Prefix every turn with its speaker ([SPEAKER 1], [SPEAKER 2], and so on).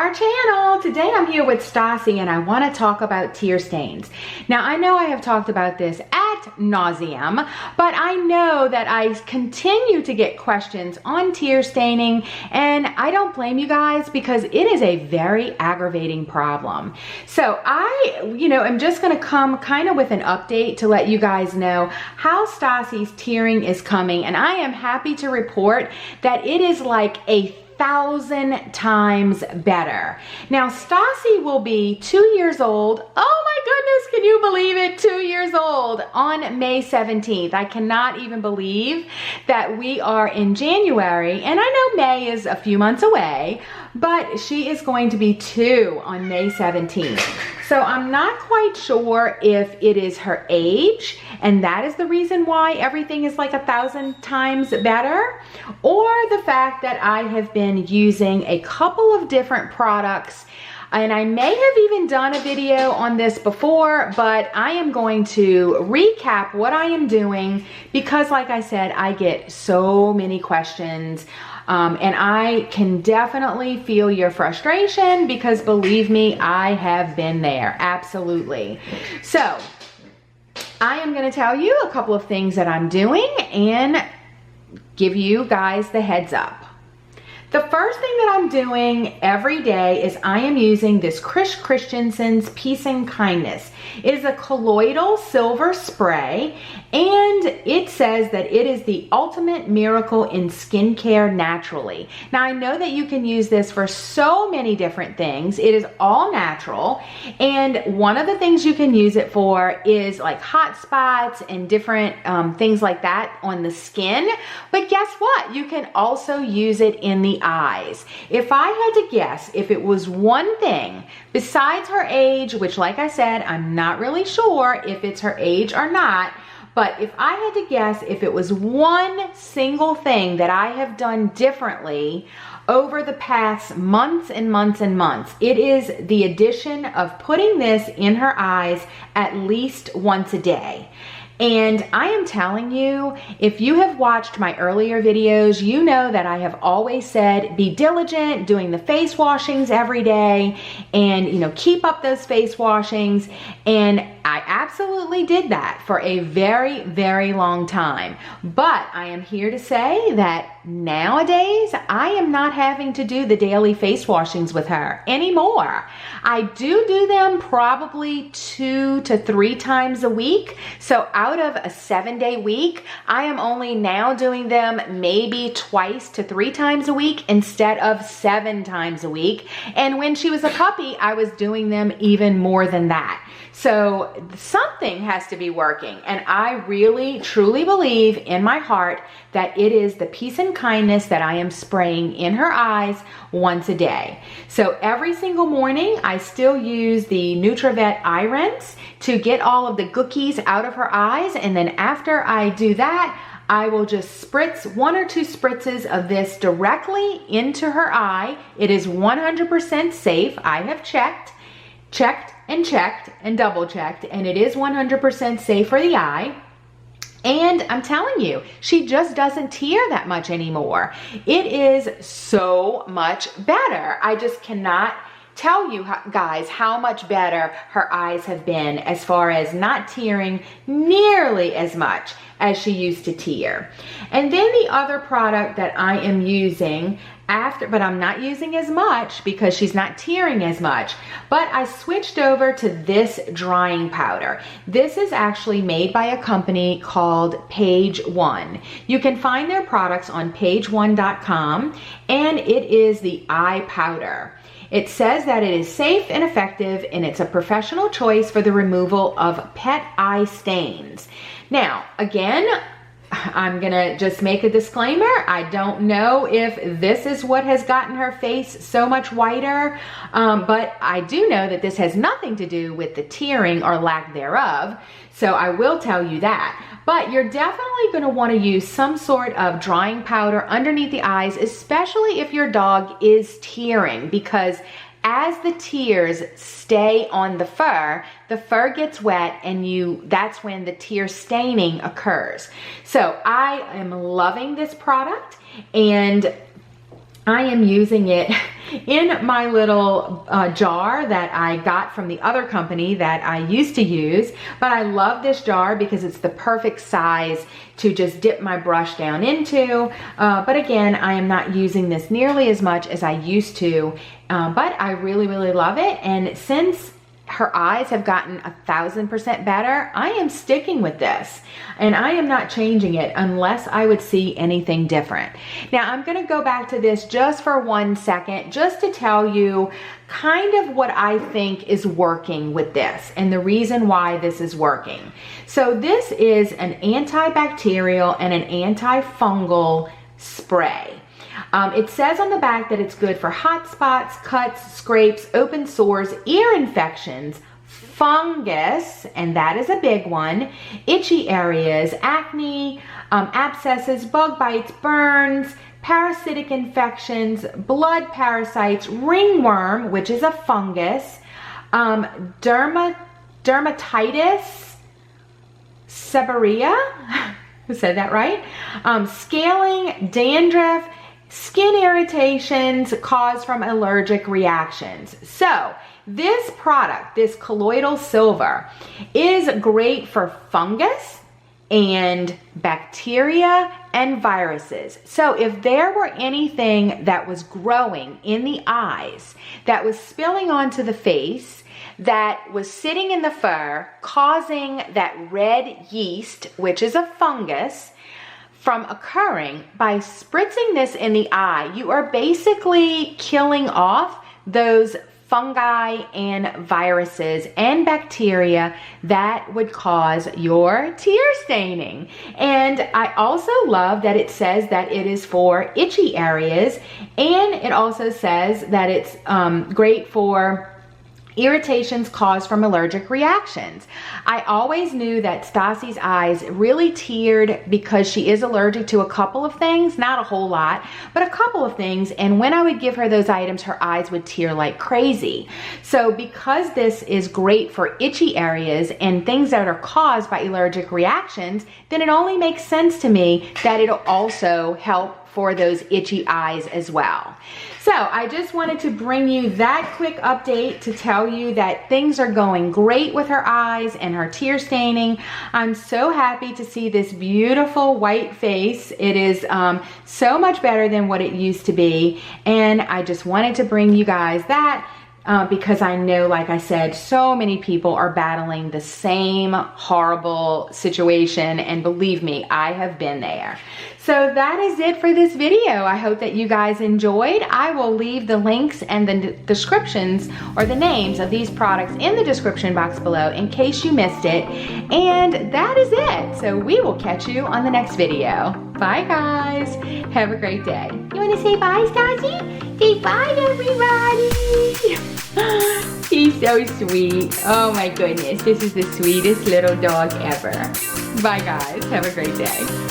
[SPEAKER 1] our channel. Today I'm here with Stassi and I want to talk about tear stains. Now I know I have talked about this ad nauseum, but I know that I continue to get questions on tear staining, and I don't blame you guys because it is a very aggravating problem. So I, am just going to come kind of with an update to let you guys know how Stassi's tearing is coming, and I am happy to report that it is like 1,000 times better. Now, Stassi will be 2 years old. Oh my goodness, can you believe it? 2 years old on May 17th. I cannot even believe that we are in January, and I know May is a few months away, but she is going to be 2 on May 17th. So I'm not quite sure if it is her age, and that is the reason why everything is like 1,000 times better, or the fact that I have been using a couple of different products. And I may have even done a video on this before, but I am going to recap what I am doing because, like I said, I get so many questions. And I can definitely feel your frustration because, believe me, I have been there. Absolutely. So I am going to tell you a couple of things that I'm doing and give you guys the heads up. The first thing that I'm doing every day is I am using this Chris Christensen's Peace and Kindness. It is a colloidal silver spray, and it says that it is the ultimate miracle in skincare naturally. Now, I know that you can use this for so many different things. It is all natural, and one of the things you can use it for is like hot spots and different things like that on the skin. But guess what? You can also use it in the eyes. If I had to guess, if it was one thing besides her age, which, like I said, I'm not really sure if it's her age or not, but if I had to guess, if it was one single thing that I have done differently over the past months and months and months, it is the addition of putting this in her eyes at least once a day. And I am telling you, if you have watched my earlier videos, you know that I have always said, be diligent doing the face washings every day and, keep up those face washings. And I absolutely did that for a very, very long time. But I am here to say that nowadays, I am not having to do the daily face washings with her anymore. I do them probably 2 to 3 times a week. So out of a 7-day week, I am only now doing them maybe 2 to 3 times a week instead of 7 times a week. And when she was a puppy, I was doing them even more than that. So something has to be working. And I really, truly believe in my heart that it is the peace and kindness that I am spraying in her eyes once a day. So every single morning, I still use the NutriVet eye rinse to get all of the gookies out of her eyes. And then after I do that, I will just spritz 1 or 2 spritzes of this directly into her eye. It is 100% safe. I have checked and double checked, and it is 100% safe for the eye. And I'm telling you, she just doesn't tear that much anymore. It is so much better. I just cannot tell you guys how much better her eyes have been as far as not tearing nearly as much as she used to tear. And then the other product that I am using but I'm not using as much because she's not tearing as much, but I switched over to this drying powder. This is actually made by a company called Page One. You can find their products on pageone.com, and it is the eye powder. It says that it is safe and effective, and it's a professional choice for the removal of pet eye stains. Now, again, I'm gonna just make a disclaimer. I don't know if this is what has gotten her face so much whiter, but I do know that this has nothing to do with the tearing or lack thereof. So I will tell you that. But you're definitely gonna wanna use some sort of drying powder underneath the eyes, especially if your dog is tearing, because as the tears stay on the fur gets wet, and that's when the tear staining occurs. So I am loving this product, and I am using it in my little jar that I got from the other company that I used to use, but I love this jar because it's the perfect size to just dip my brush down into. But again, I am not using this nearly as much as I used to, but I really, really love it. And since her eyes have gotten 1000% better, I am sticking with this and I am not changing it unless I would see anything different. Now I'm gonna go back to this just for 1 second, just to tell you kind of what I think is working with this and the reason why this is working. So this is an antibacterial and an antifungal spray. It says on the back that it's good for hot spots, cuts, scrapes, open sores, ear infections, fungus, and that is a big one, itchy areas, acne, abscesses, bug bites, burns, parasitic infections, blood parasites, ringworm, which is a fungus, dermatitis, seborrhea, who said that right? Scaling, dandruff, skin irritations caused from allergic reactions. So this product, this colloidal silver, is great for fungus and bacteria and viruses. So if there were anything that was growing in the eyes, that was spilling onto the face, that was sitting in the fur, causing that red yeast, which is a fungus, from occurring, by spritzing this in the eye, you are basically killing off those fungi and viruses and bacteria that would cause your tear staining. And I also love that it says that it is for itchy areas, and it also says that it's great for irritations caused from allergic reactions. I always knew that Stassi's eyes really teared because she is allergic to a couple of things, not a whole lot, but a couple of things. And when I would give her those items, her eyes would tear like crazy. So because this is great for itchy areas and things that are caused by allergic reactions, then it only makes sense to me that it'll also help for those itchy eyes as well. So I just wanted to bring you that quick update to tell you that things are going great with her eyes and her tear staining. I'm so happy to see this beautiful white face. It is so much better than what it used to be. And I just wanted to bring you guys that because I know, like I said, so many people are battling the same horrible situation, and believe me, I have been there. So that is it for this video. I hope that you guys enjoyed. I will leave the links and the descriptions or the names of these products in the description box below in case you missed it. And that is it. So we will catch you on the next video. Bye guys. Have a great day. You want to say bye, Stassi? Say bye, everybody. He's so sweet. Oh my goodness. This is the sweetest little dog ever. Bye guys. Have a great day.